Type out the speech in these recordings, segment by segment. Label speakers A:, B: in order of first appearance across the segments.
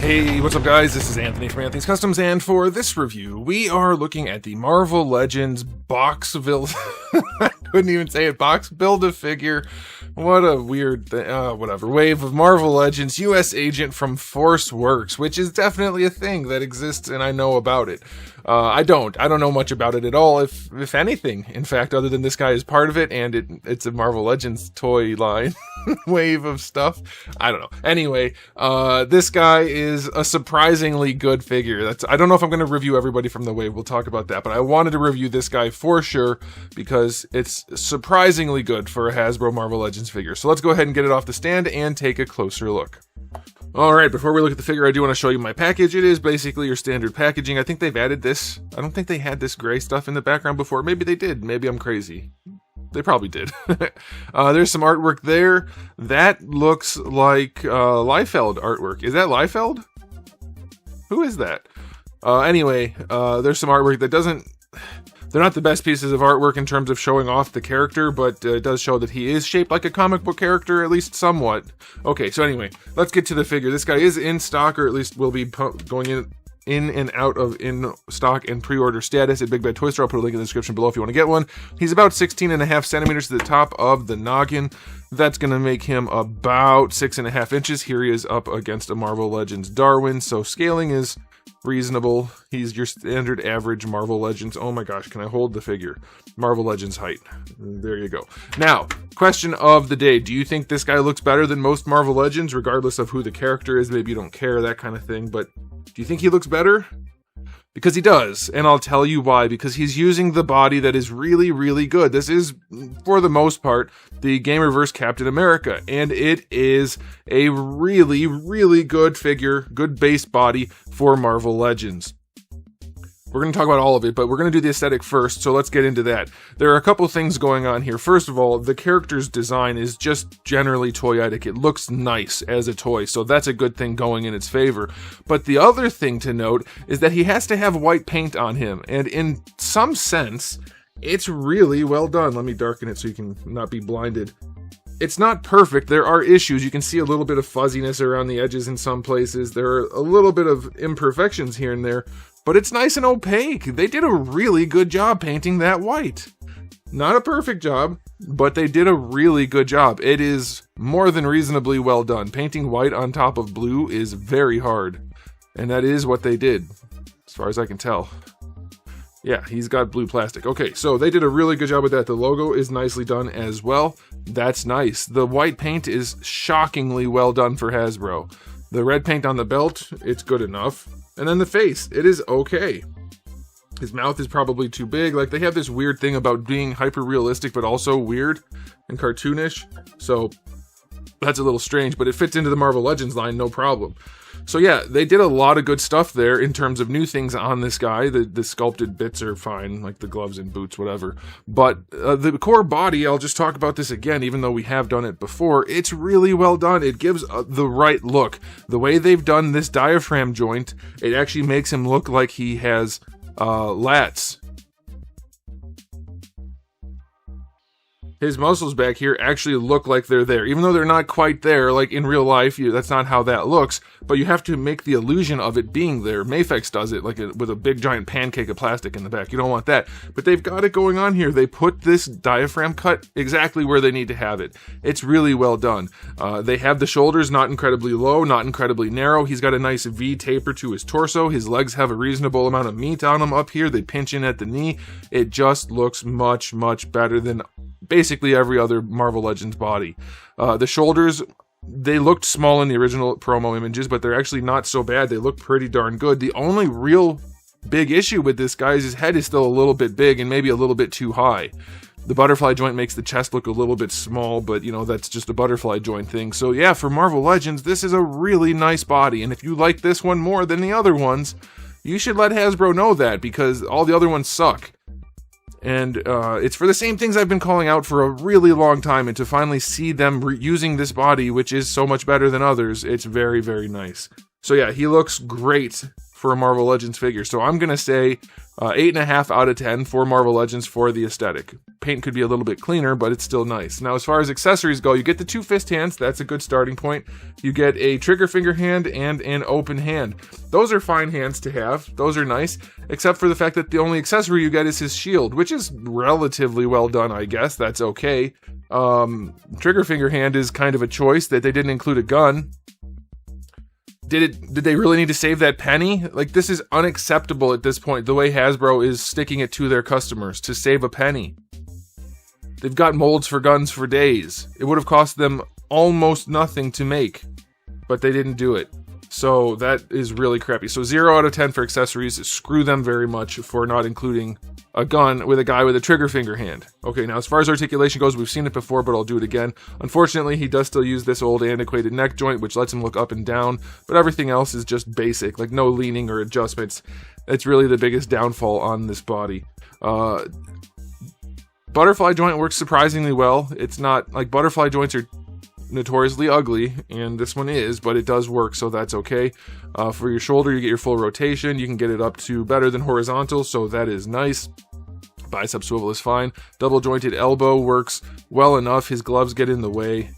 A: Hey, what's up guys? This is Anthony from Anthony's Customs, and for this review, we are looking at the Marvel Legends box build. I couldn't even say it. Box Build-A-Figure. What a weird whatever. Wave of Marvel Legends US Agent from Force Works, which is definitely a thing that exists, and I know about it. I don't know much about it at all, if anything. In fact, other than this guy is part of it, and it's a Marvel Legends toy line wave of stuff. I don't know. Anyway, this guy is a surprisingly good figure. I don't know if I'm going to review everybody from the wave. We'll talk about that, but I wanted to review this guy for sure because it's surprisingly good for a Hasbro Marvel Legends figure. So let's go ahead and get it off the stand and take a closer look. Alright, before we look at the figure, I do want to show you my package. It is basically your standard packaging. I think they've added this. I don't think they had this gray stuff in the background before. Maybe they did. Maybe I'm crazy. They probably did. There's some artwork there. That looks like Liefeld artwork. Is that Liefeld? Who is that? Anyway, there's some artwork that doesn't... They're not the best pieces of artwork in terms of showing off the character, but it does show that he is shaped like a comic book character, at least somewhat. Okay, so anyway, let's get to the figure. This guy is in stock, or at least will be going in and out of in stock and pre-order status at Big Bad Toy Store. I'll put a link in the description below if you want to get one. He's about 16.5 centimeters to the top of the noggin. That's going to make him about 6.5 inches. Here he is up against a Marvel Legends Darwin, so scaling is reasonable. He's your standard average Marvel Legends. Oh my gosh, can I hold the figure? Marvel Legends height. There you go. Now, question of the day. Do you think this guy looks better than most Marvel Legends, regardless of who the character is? Maybe you don't care, that kind of thing, but do you think he looks better? Because he does, and I'll tell you why. Because he's using the body that is really, really good. This is, for the most part, the Gamerverse Captain America, and it is a really, really good figure, good base body for Marvel Legends. We're going to talk about all of it, but we're going to do the aesthetic first, so let's get into that. There are a couple things going on here. First of all, the character's design is just generally toyetic. It looks nice as a toy, so that's a good thing going in its favor. But the other thing to note is that he has to have white paint on him, and in some sense, it's really well done. Let me darken it so you can not be blinded. It's not perfect. There are issues. You can see a little bit of fuzziness around the edges in some places. There are a little bit of imperfections here and there, but it's nice and opaque. They did a really good job painting that white. Not a perfect job, but they did a really good job. It is more than reasonably well done. Painting white on top of blue is very hard, and that is what they did, as far as I can tell. Yeah, he's got blue plastic. Okay, so they did a really good job with that. The logo is nicely done as well. That's nice. The white paint is shockingly well done for Hasbro. The red paint on the belt, it's good enough. And then the face, it is okay. His mouth is probably too big. Like, they have this weird thing about being hyper-realistic, but also weird and cartoonish. So that's a little strange, but it fits into the Marvel Legends line, no problem. So yeah, they did a lot of good stuff there in terms of new things on this guy. The sculpted bits are fine, like the gloves and boots, whatever. But the core body, I'll just talk about this again, even though we have done it before. It's really well done. It gives the right look. The way they've done this diaphragm joint, it actually makes him look like he has lats. His muscles back here actually look like they're there, even though they're not quite there, like in real life. That's not how that looks, but you have to make the illusion of it being there. Mafex does it like with a big giant pancake of plastic in the back. You don't want that, but they've got it going on here. They put this diaphragm cut exactly where they need to have it. It's really well done. They have the shoulders not incredibly low, not incredibly narrow. He's got a nice V taper to his torso. His legs have a reasonable amount of meat on them up here. They pinch in at the knee. It just looks much, much better than basically every other Marvel Legends body. The shoulders, they looked small in the original promo images, but they're actually not so bad. They look pretty darn good. The only real big issue with this guy is his head is still a little bit big and maybe a little bit too high. The butterfly joint makes the chest look a little bit small, but you know, that's just a butterfly joint thing. So yeah, for Marvel Legends, this is a really nice body, and if you like this one more than the other ones, you should let Hasbro know that, because all the other ones suck. And it's for the same things I've been calling out for a really long time, and to finally see them using this body, which is so much better than others, it's very, very nice. So yeah, he looks great for a Marvel Legends figure. So I'm going to say 8.5 out of 10 for Marvel Legends for the aesthetic. Paint could be a little bit cleaner, but it's still nice. Now, as far as accessories go, you get the 2 fist hands. That's a good starting point. You get a trigger finger hand and an open hand. Those are fine hands to have. Those are nice, except for the fact that the only accessory you get is his shield, which is relatively well done, I guess. That's okay. Trigger finger hand is kind of a choice that they didn't include a gun. Did they really need to save that penny? Like, this is unacceptable at this point, the way Hasbro is sticking it to their customers to save a penny. They've got molds for guns for days. It would have cost them almost nothing to make, but they didn't do it. So that is really crappy. So 0 out of 10 for accessories. Screw them very much for not including a gun with a guy with a trigger finger hand. Okay, now as far as articulation goes, we've seen it before, but I'll do it again. Unfortunately, he does still use this old antiquated neck joint, which lets him look up and down, but everything else is just basic, like no leaning or adjustments. It's really the biggest downfall on this body. Butterfly joint works surprisingly well. It's not, like, butterfly joints are notoriously ugly, and this one is, but it does work, so that's okay. For your shoulder, you get your full rotation. You can get it up to better than horizontal, so that is nice. Bicep swivel is fine. Double jointed elbow works well enough. His gloves get in the way,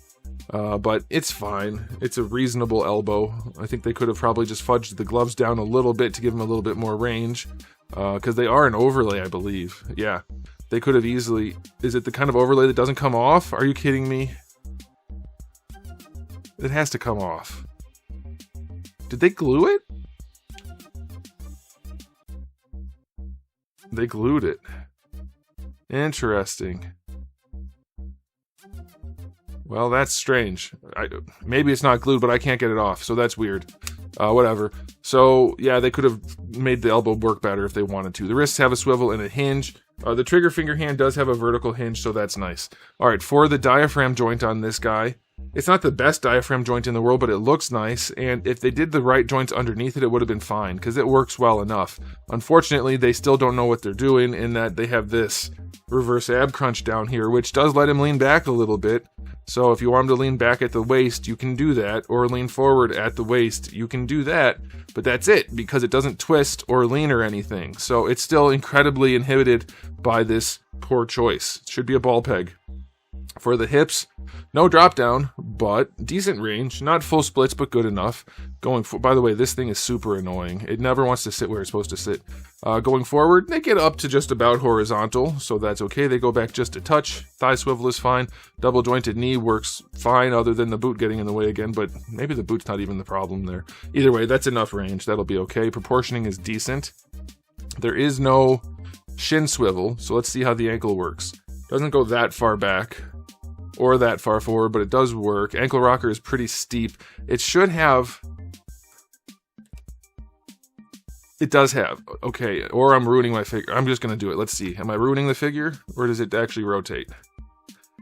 A: but it's fine. It's a reasonable elbow. I think they could have probably just fudged the gloves down a little bit to give him a little bit more range, because they are an overlay, I believe. Yeah, they could have easily... Is it the kind of overlay that doesn't come off? Are you kidding me? It has to come off. Did they glue it? They glued it. Interesting. Well, that's strange. Maybe it's not glued, but I can't get it off, so that's weird. Whatever. So, yeah, they could have made the elbow work better if they wanted to. The wrists have a swivel and a hinge. The trigger finger hand does have a vertical hinge, so that's nice. Alright, for the diaphragm joint on this guy, it's not the best diaphragm joint in the world, but it looks nice, and if they did the right joints underneath it, it would have been fine, because it works well enough. Unfortunately, they still don't know what they're doing, in that they have this reverse ab crunch down here, which does let him lean back a little bit. So if you want him to lean back at the waist, you can do that, or lean forward at the waist, you can do that, but that's it, because it doesn't twist or lean or anything. So it's still incredibly inhibited by this poor choice. It should be a ball peg. For the hips, no drop down, but decent range. Not full splits, but good enough. By the way, this thing is super annoying. It never wants to sit where it's supposed to sit. Going forward, they get up to just about horizontal, so that's okay. They go back just a touch. Thigh swivel is fine. Double jointed knee works fine, other than the boot getting in the way again, but maybe the boot's not even the problem there. Either way, that's enough range. That'll be okay. Proportioning is decent. There is no shin swivel, so let's see how the ankle works. Doesn't go that far back or that far forward, but it does work. Ankle rocker is pretty steep. It should have... It does have. Okay, or I'm ruining my figure. I'm just going to do it. Let's see. Am I ruining the figure, or does it actually rotate?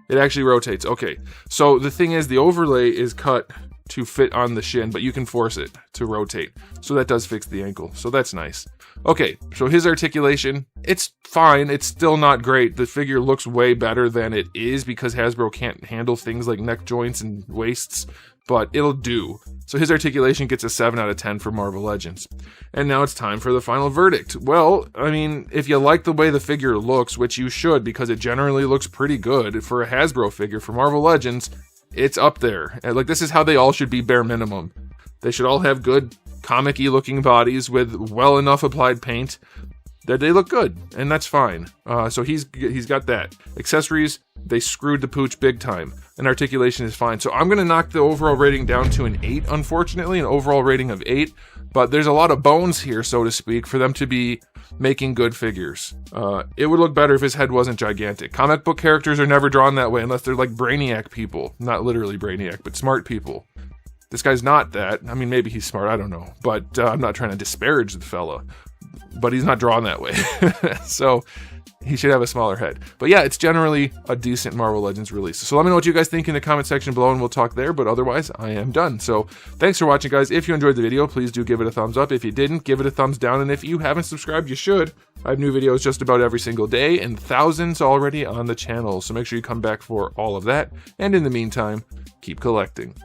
A: It actually rotates. Okay, so the thing is, the overlay is cut to fit on the shin, but you can force it to rotate. So that does fix the ankle. So that's nice. Okay, so his articulation, it's fine. It's still not great. The figure looks way better than it is because Hasbro can't handle things like neck joints and waists, but it'll do. So his articulation gets a 7 out of 10 for Marvel Legends. And now it's time for the final verdict. Well, I mean, if you like the way the figure looks, which you should because it generally looks pretty good for a Hasbro figure for Marvel Legends, it's up there. And, like, this is how they all should be bare minimum. They should all have good comic-y looking bodies with well enough applied paint that they look good, and that's fine. So he's got that. Accessories, they screwed the pooch big time. And articulation is fine. So I'm going to knock the overall rating down to an 8, unfortunately, an overall rating of 8. But there's a lot of bones here, so to speak, for them to be making good figures. It would look better if his head wasn't gigantic. Comic book characters are never drawn that way unless they're like Brainiac people. Not literally Brainiac, but smart people. This guy's not that. I mean, maybe he's smart, I don't know. But I'm not trying to disparage the fella. But he's not drawn that way. So he should have a smaller head. But yeah, it's generally a decent Marvel Legends release. So let me know what you guys think in the comment section below and we'll talk there. But otherwise, I am done. So thanks for watching, guys. If you enjoyed the video, please do give it a thumbs up. If you didn't, give it a thumbs down. And if you haven't subscribed, you should. I have new videos just about every single day and thousands already on the channel. So make sure you come back for all of that. And in the meantime, keep collecting.